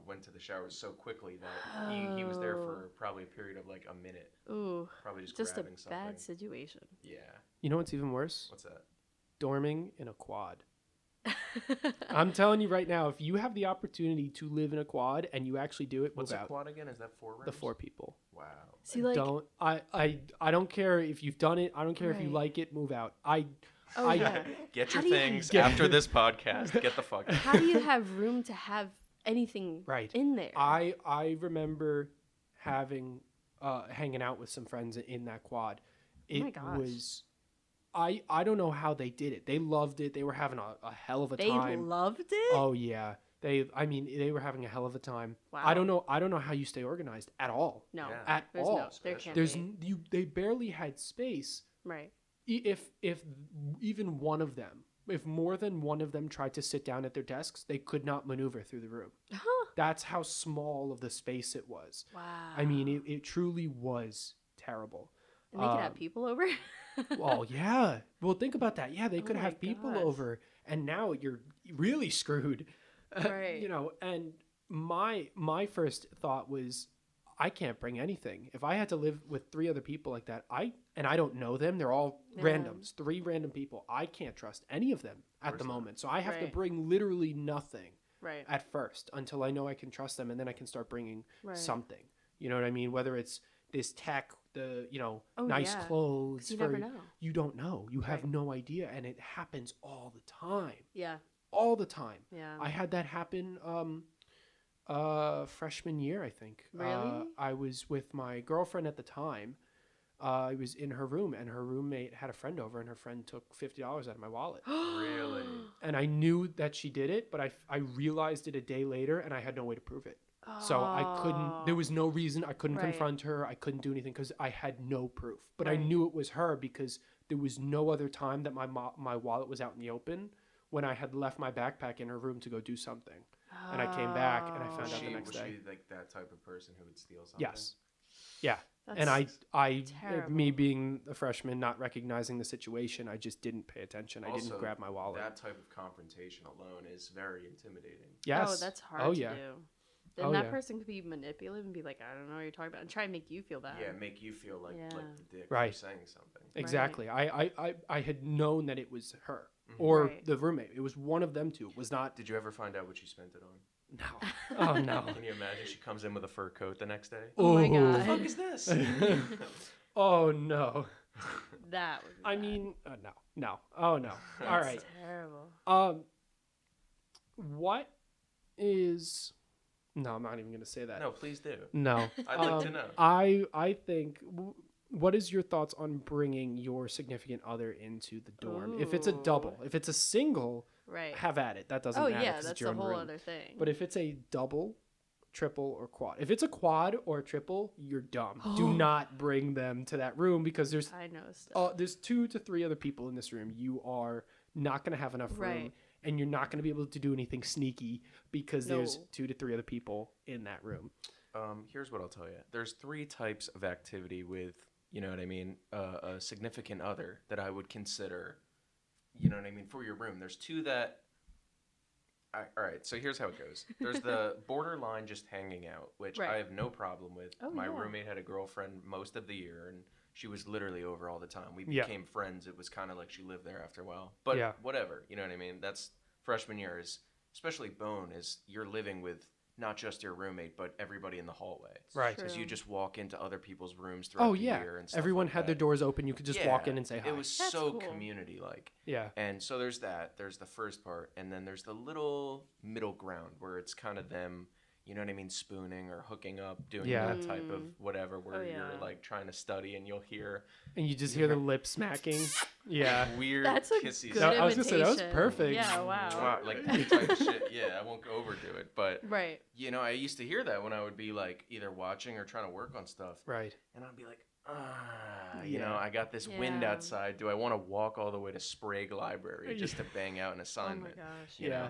went to the shower so quickly that he was there for probably a period of like a minute. Ooh, Probably just just a grabbing something. bad situation. Yeah. You know what's even worse? What's that? Dorming in a quad. I'm telling you right now, if you have the opportunity to live in a quad and you actually do it, What's move a out. quad again? Is that 4 rooms? The 4 people. Wow. See, like, Don't I don't care if you've done it. I don't care if you Right. like it. Move out. oh I- yeah. Get How your do you- things Get- after this podcast. Get the fuck out. How do you have room to have anything Right. in there? I remember having hanging out with some friends in that quad. Oh my It gosh. was I don't know how they did it. They loved it. They were having a hell of a They time. loved it. Oh yeah. They were having a hell of a time. Wow. I don't know how you stay organized at all. No, Yeah. At there's all. no. There can't There's be. they barely had space. Right. If even one of them, if more than one of them tried to sit down at their desks, they could not maneuver through the room. That's how small of the space it was. Wow. I mean, it truly was terrible. And they could have people over. Well, yeah. Well, think about that. Yeah, they Oh could my have people gosh. over, and now you're really screwed. Right. You know, and my first thought was, I can't bring anything. If I had to live with 3 other people like that, I don't know them. They're all randoms, 3 random people. I can't trust any of them at the moment. So I have to bring literally nothing at first until I know I can trust them, and then I can start bringing something. You know what I mean? Whether it's this tech, the nice clothes. You never know. You don't know. You have no idea, and it happens all the time. Yeah. All the time. Yeah. I had that happen freshman year, I think. Really? I was with my girlfriend at the time. I was in her room, and her roommate had a friend over, and her friend took $50 out of my wallet. Really? And I knew that she did it, but I realized it a day later, and I had no way to prove it. So I couldn't, there was no reason, I couldn't confront her, I couldn't do anything because I had no proof. But I knew it was her because there was no other time that my wallet was out in the open when I had left my backpack in her room to go do something. And I came back and I found out the next day. Was she like that type of person who would steal something? Yes. Yeah. That's and I terrible. me being a freshman, not recognizing the situation, I just didn't pay attention. I didn't grab my wallet. That type of confrontation alone is very intimidating. Yes. Oh, that's hard to do. Then that person could be manipulative and be like, I don't know what you're talking about, and try and make you feel bad. Yeah, make you feel like the dick Right. for saying something. Exactly. I had known that it was her or the roommate. It was one of them two. It was not. Did you ever find out what she spent it on? No. Oh no. Can you imagine she comes in with a fur coat the next day? Oh my God. What the fuck is this? Oh no. That would be I bad. mean, no. Oh no. All right. Terrible. What is? No, I'm not even gonna say that. No, please do. No. I'd like to know. I think. What is your thoughts on bringing your significant other into the dorm? If it's a double, if it's a single, have at it. That doesn't matter. yeah, 'cause that's it's your a own whole room. other thing. But if it's a double, triple, or quad, if it's a quad or a triple, you're dumb. Do not bring them to that room because I know stuff. there's 2 to 3 other people in this room. You are not going to have enough room, and you're not going to be able to do anything sneaky because there's 2 to 3 other people in that room. Here's what I'll tell you. There's 3 types of activity with, you know what I mean, a significant other that I would consider, you know what I mean, for your room. There's 2 that, all right, so here's how it goes. There's the borderline just hanging out, which I have no problem with. My roommate had a girlfriend most of the year, and she was literally over all the time. We became friends. It was kind of like she lived there after a while. But whatever, you know what I mean? That's freshman year, is especially Bone, is you're living with not just your roommate, but everybody in the hallway. Right. Because you just walk into other people's rooms throughout the year and stuff. Everyone like had their doors open. You could just walk in and say hi. It was so community-like. Yeah. And so there's that. There's the first part. And then there's the little middle ground where it's kind of them, you know what I mean, spooning or hooking up, doing that type of whatever, where you're like trying to study and you'll hear. And you just hear the lip smacking. Yeah. Weird That's a kissy good stuff. I was going to say, that was perfect. Yeah, wow. Like that type of shit. Yeah, I won't go overdo it. But, Right. you know, I used to hear that when I would be like either watching or trying to work on stuff. Right. And I'd be like, you know, I got this wind outside. Do I want to walk all the way to Sprague Library just to bang out an assignment? Oh my gosh. You know?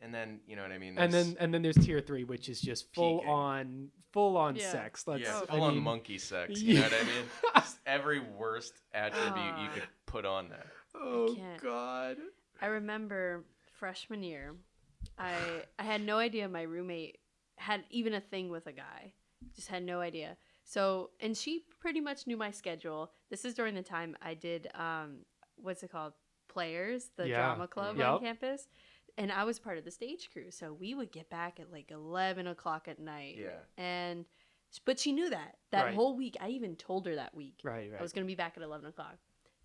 And then, you know what I mean? And then there's tier 3, which is just full on sex. Full on monkey sex. You know what I mean? Just every worst attribute you could put on that. Oh God. I remember freshman year, I had no idea my roommate had even a thing with a guy. Just had no idea. So, and she pretty much knew my schedule. This is during the time I did what's it called? Players, the drama club on campus. And I was part of the stage crew, so we would get back at like 11 o'clock at night. Yeah. But she knew that whole week. I even told her that week. Right. I was going to be back at 11 o'clock.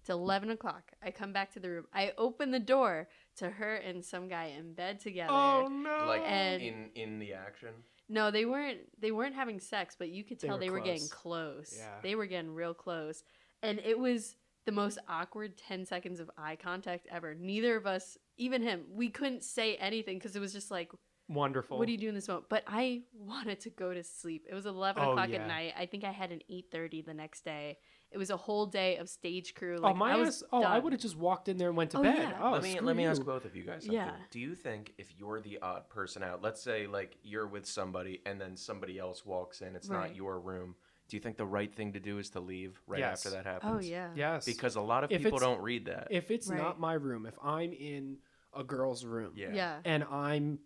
It's 11 o'clock. I come back to the room. I open the door to her and some guy in bed together. Oh no! Like in the action. No, they weren't having sex, but you could tell they were getting close. close. Yeah. They were getting real close, and it was the most awkward 10 seconds of eye contact ever. Neither of us, even him, we couldn't say anything because it was just like, wonderful. what do you do in this moment? But I wanted to go to sleep. It was 11 o'clock at night. I think I had an 8:30 the next day. It was a whole day of stage crew. Like, I would have just walked in there and went to bed. Yeah. Oh, let me ask both of you guys something. Yeah. Do you think if you're the odd person out, let's say like you're with somebody and then somebody else walks in, it's not your room, do you think the right thing to do is to leave after that happens? Oh, yeah. Yes. Because a lot of people don't read that. If it's not my room, if I'm in a girl's room Yeah. and I'm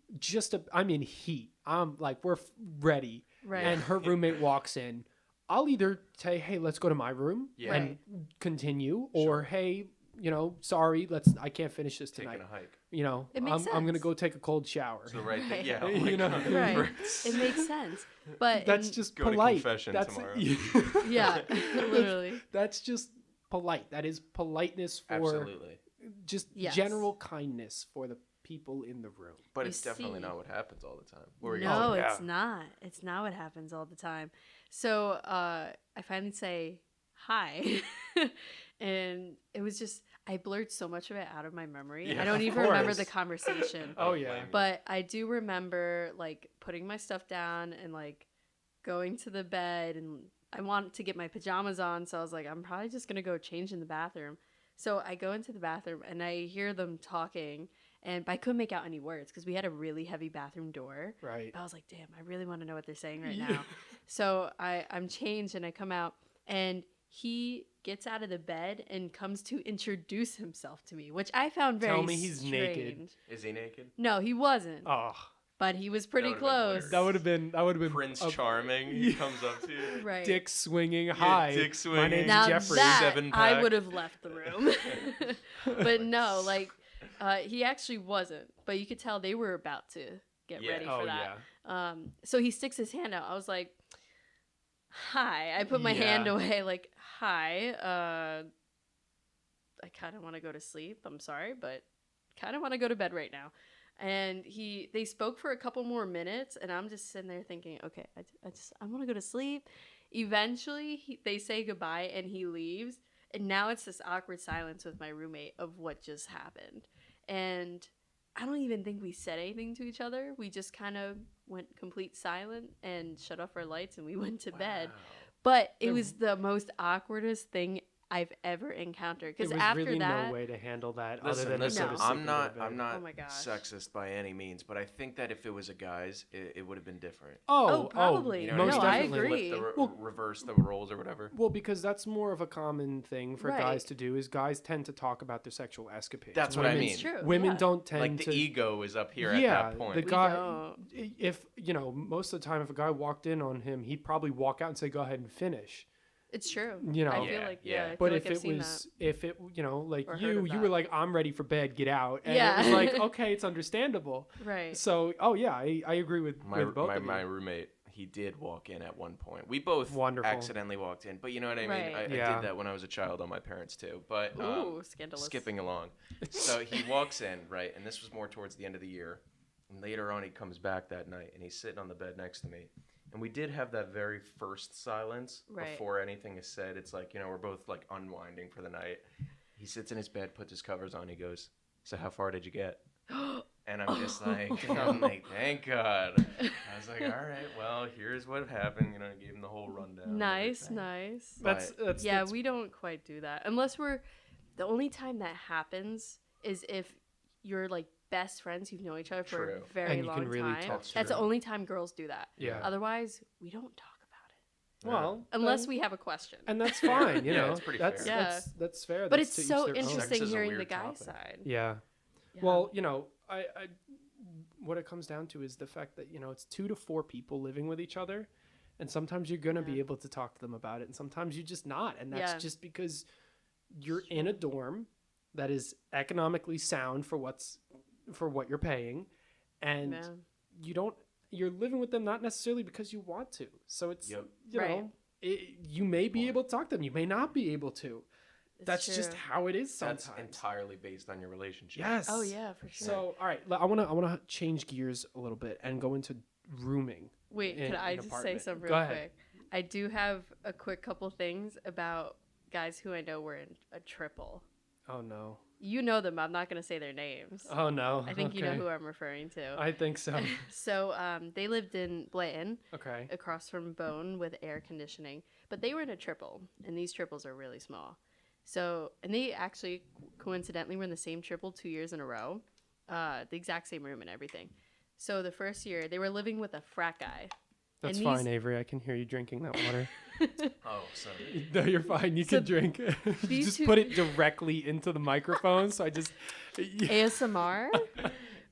in heat, I'm like, we're ready, Right. and her roommate walks in, I'll either say, hey, let's go to my room Yeah. and Right. continue, Sure. or hey, sorry, I can't finish this tonight. Taking a hike. It makes I'm gonna sense. go take a cold shower. It's the right thing. Right. Yeah. Oh You my know? God. Right. It makes sense. But That's in- just Go to polite. confession That's tomorrow. yeah, literally. That's just polite. That is politeness for Absolutely. just Yes. general kindness for the people in the room. But You it's definitely see. not what happens all the time. What were you No, gonna say? it's not. It's not what happens all the time. So I finally say hi, and it was just I blurred so much of it out of my memory. Yeah, I don't of even remember course. the conversation. Oh don't yeah. blame you. But I do remember like putting my stuff down and like going to the bed, and I wanted to get my pajamas on, so I was like, I'm probably just gonna go change in the bathroom. So I go into the bathroom and I hear them talking, but I couldn't make out any words because we had a really heavy bathroom door. Right. But I was like, damn, I really want to know what they're saying right Yeah. now. So I'm changed and I come out, and he gets out of the bed and comes to introduce himself to me, which I found very Tell me he's naked. strange. Is he naked? No, he wasn't, Oh, but he was pretty would've been close. hilarious. that would have been Prince a Charming. He comes up to you. Right. dick swinging. Hi, dick my swinging. name's Now Jeffrey. that I 7-pack. would have left the room. But no, like he actually wasn't. But you could tell they were about to get Yeah. ready Oh for that. yeah. So he sticks his hand out. I was like, hi. I put my hand Yeah. away like, hi. I kind of want to go to sleep. I'm sorry, but kind of want to go to bed right now. And they spoke for a couple more minutes, and I'm just sitting there thinking, okay, I want to go to sleep. Eventually, they say goodbye, and he leaves. And now it's this awkward silence with my roommate of what just happened. And I don't even think we said anything to each other. We just kind of went complete silent and shut off our lights, and we went to bed. Wow. But it There- was the most awkwardest thing I've ever encountered. There Because was after really that, no way to handle that Listen, other than to listen. go to No. sleep I'm and go to not. bed. I'm not Oh my gosh. sexist by any means, but I think that if it was a guy's, it would have been different. Oh, probably. You know what most I No, mean? I definitely. agree. Flip Well- reverse the roles or whatever. Well, because that's more of a common thing for Right. guys to do. Is guys tend to talk about their sexual escapades. That's what I Women- mean. It's true. Women yeah. don't tend Like the to. ego is up here yeah, at that point. the We guy. don't. If most of the time, if a guy walked in on him, he'd probably walk out and say, "Go ahead and finish." It's true. You know. I feel Yeah, like yeah. I feel But like if I've it seen was, that. if it, like Or heard you of were that. like, "I'm ready for bed, get out," and Yeah. it was like, okay, it's understandable. Right. So, oh yeah, I agree with both of you. my roommate, he did walk in at one point. We both Wonderful. accidentally walked in, but you know what I mean. Right. I Yeah. did that when I was a child on my parents too. But Ooh, scandalous. skipping along, so he walks in right, and this was more towards the end of the year. And later on, he comes back that night, and he's sitting on the bed next to me. And we did have that very first silence Right. before anything is said. It's like, we're both like unwinding for the night. He sits in his bed, puts his covers on. He goes, "So how far did you get?" And I'm just like, thank God. I was like, all right, well, here's what happened. I gave him the whole rundown. and Nice, everything. nice. That's Yeah, we don't quite do that unless the only time that happens is if you're like best friends, you've known each other for True. a very And you long can really time. talk That's the true. only time girls do that. yeah. Otherwise, we don't talk about it Well, unless then- we have a question. and that's fine. You Yeah, know, it's pretty that's, fair. that's fair. But That's it's to each so their own. Sex interesting is a hearing the weird guy's topic. side. Yeah. Yeah. Well, I what it comes down to is the fact that it's 2 to 4 people living with each other, and sometimes you're gonna be Yeah. able to talk to them about it, and sometimes you're just not, and that's Yeah. just because you're in a dorm that is economically sound for what you're paying, and Yeah. you're living with them not necessarily because you want to. So it's Yep. Right. you may be able to talk to them, you may not be able to. It's That's just true. how it is That's sometimes. entirely based on your relationship. Yes. Oh yeah, for sure. So, all right, I want to change gears a little bit and go into rooming. Wait, in can I an just say apartment. something Go real ahead. quick? I do have a quick couple things about guys who I know were in a triple. Oh no. You know them. I'm not going to say their names. Oh no. I think you know Okay. who I'm referring to. I think so. So they lived in Blanton, Okay. across from Bone with air conditioning, but they were in a triple, and these triples are really small. So, and they actually coincidentally were in the same triple 2 years in a row, the exact same room and everything. So the first year they were living with a frat guy. That's and fine, Avery. I can hear you drinking that water. Oh, sorry. No, you're fine. You So can drink. these Just two- put it directly into the microphone. So I just. ASMR.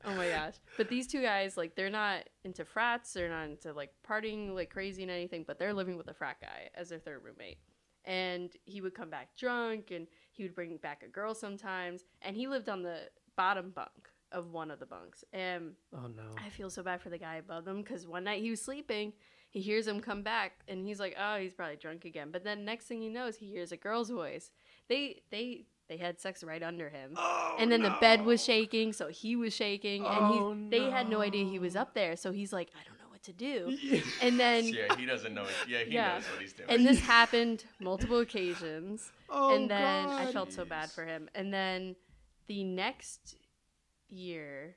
Oh my gosh. But these two guys, like, they're not into frats. They're not into, like, partying like crazy and anything, but they're living with a frat guy as their third roommate. And he would come back drunk, and he would bring back a girl sometimes. And he lived on the bottom bunk of one of the bunks. And Oh, no. I feel so bad for the guy above them because one night he was sleeping. He hears him come back, and he's like, oh, he's probably drunk again. But then next thing he knows, he hears a girl's voice. They had sex right under him. Oh, And then the bed was shaking, so he was shaking. Oh, And they had no idea he was up there. So he's like, I don't know what to do. Yeah. And then, Yeah, he doesn't know. Yeah, he Yeah. knows what he's doing. and this happened multiple occasions. Oh, And then I God. felt so bad for him. And then the next year,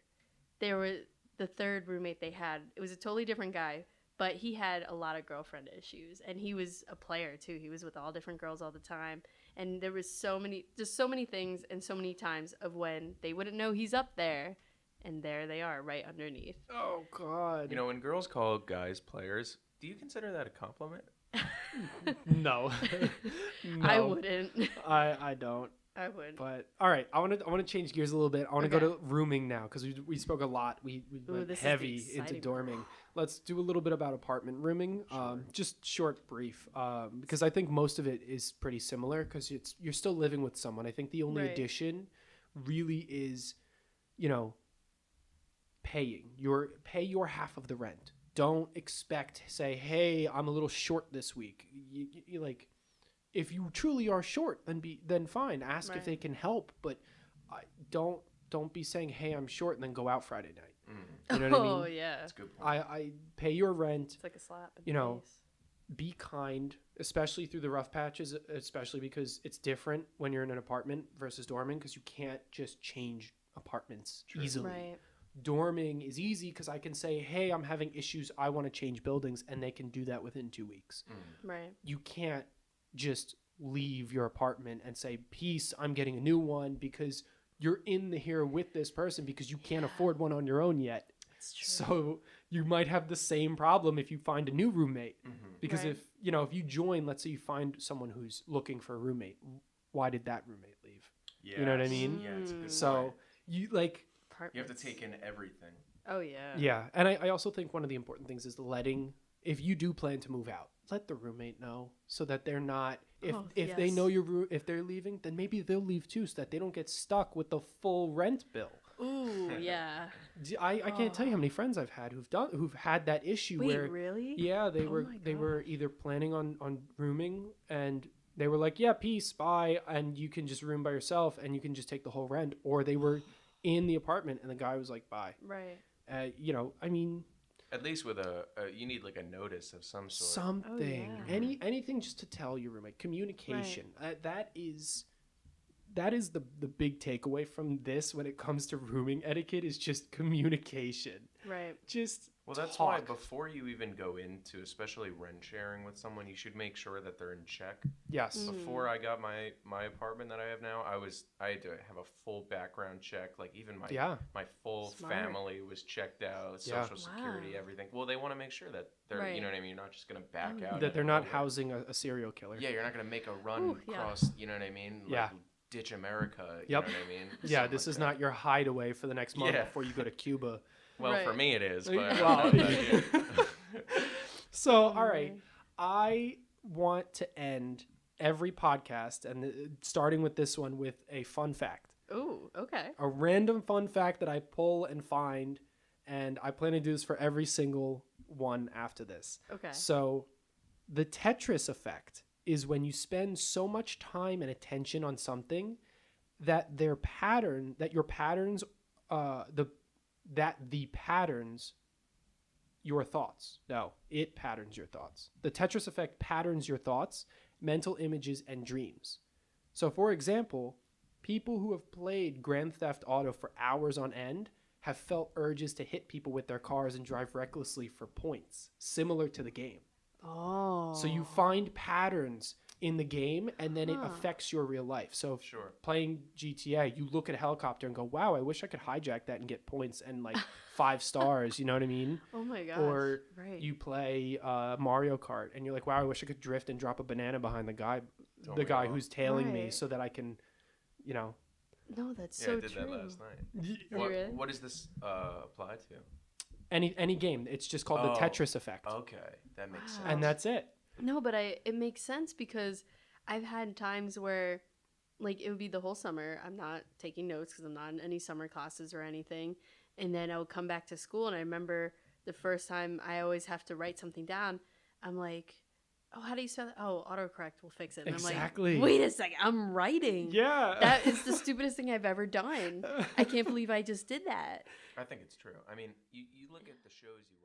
there was the third roommate they had. It was a totally different guy, but he had a lot of girlfriend issues. And he was a player, too. He was with all different girls all the time. And there was so many things and so many times of when they wouldn't know he's up there. And there they are, right underneath. Oh, God. You know, when girls call guys players, do you consider that a compliment? No. I No. wouldn't. I don't. I would. But all right, I want to change gears a little bit. I want to Okay. go to rooming now because we spoke a lot. We went this is the heavy into exciting dorming. Let's do a little bit about apartment rooming. Just short, brief, because I think most of it is pretty similar because you're still living with someone. I think the only Right. addition really is, pay your half of the rent. Don't expect say, hey, I'm a little short this week. You like. If you truly are short, then fine. Ask if Right. they can help, but don't be saying, "Hey, I'm short," and then go out Friday night. You know what I Oh, mean? yeah. That's a good point. I pay your rent. It's like a slap in You the know, face. Be kind, especially through the rough patches. Especially because it's different when you're in an apartment versus dorming because you can't just change apartments easily. Right. Dorming is easy because I can say, "Hey, I'm having issues. I want to change buildings," and they can do that within 2 weeks. Right. You can't just leave your apartment and say, peace, I'm getting a new one, because you're in here with this person because you can't afford one on your own yet. That's true. So you might have the same problem if you find a new roommate. Because Right. if you join, let's say you find someone who's looking for a roommate, why did that roommate leave? Yes. You know what I mean? Yeah, it's a good So point. you You have to take in everything. Oh, yeah. yeah. And I also think one of the important things is if you do plan to move out, let the roommate know so that they're not, if they yes. know if they're leaving, then maybe they'll leave too so that they don't get stuck with the full rent bill. Ooh, yeah. I can't tell you how many friends I've had who've had that issue Wait, where really? yeah, they my were either planning on rooming and they were like, yeah, peace, bye, and you can just room by yourself and you can just take the whole rent, or they were in the apartment and the guy was like, bye. Right. I mean, At least with you need like a notice of some sort. something, Oh, yeah. anything just to tell your roommate. Communication. That is the big takeaway from this when it comes to rooming etiquette is just communication. Right. Just Well, that's why talk. before you even go into, especially rent sharing with someone, you should make sure that they're in check. Yes. Before I got my apartment that I have now, I had to have a full background check. Like even my full Smart. family was checked out, Yeah. social security, Wow. everything. Well, they want to make sure that they're, Right. you know what I mean. You're not just gonna back out. That of they're not nowhere. housing a serial killer. Yeah, you're not gonna make a run Ooh, yeah. across. You know what I mean? Like, Yeah. Ditch America. You Yep. know what I mean? Yeah, Something this like is that. not your hideaway for the next month Yeah. before you go to Cuba. Well, for Right. me it is, but Wow. not you. So, all right, I want to end every podcast, and starting with this one, with a fun fact. Ooh, okay. A random fun fact that I pull and find, and I plan to do this for every single one after this. Okay. So, the Tetris effect is when you spend so much time and attention on something that your patterns your thoughts. No, it patterns your thoughts. The Tetris effect patterns your thoughts, mental images, and dreams. So, for example, people who have played Grand Theft Auto for hours on end have felt urges to hit people with their cars and drive recklessly for points, similar to the game. Oh. So you find patterns in the game, and then it Huh. affects your real life. So Sure. playing GTA, you look at a helicopter and go, wow, I wish I could hijack that and get points and like 5 stars, you know what I mean? Oh my gosh. Or right. you play Mario Kart and you're like, wow, I wish I could drift and drop a banana behind the guy Don't we guy all? who's tailing me Right. so that I can, No, that's Yeah, so I did true. that last night. Oh, really? What does this apply to? Any game. It's just called the Oh, Tetris effect. Okay, that makes sense. And that's it. No, but it makes sense because I've had times where, like, it would be the whole summer. I'm not taking notes because I'm not in any summer classes or anything. And then I would come back to school, and I remember the first time I always have to write something down. I'm like, oh, how do you spell that? Oh, autocorrect will fix it. And Exactly. I'm like, wait a second, I'm writing. Yeah. That is the stupidest thing I've ever done. I can't believe I just did that. I think it's true. I mean, you look at the shows you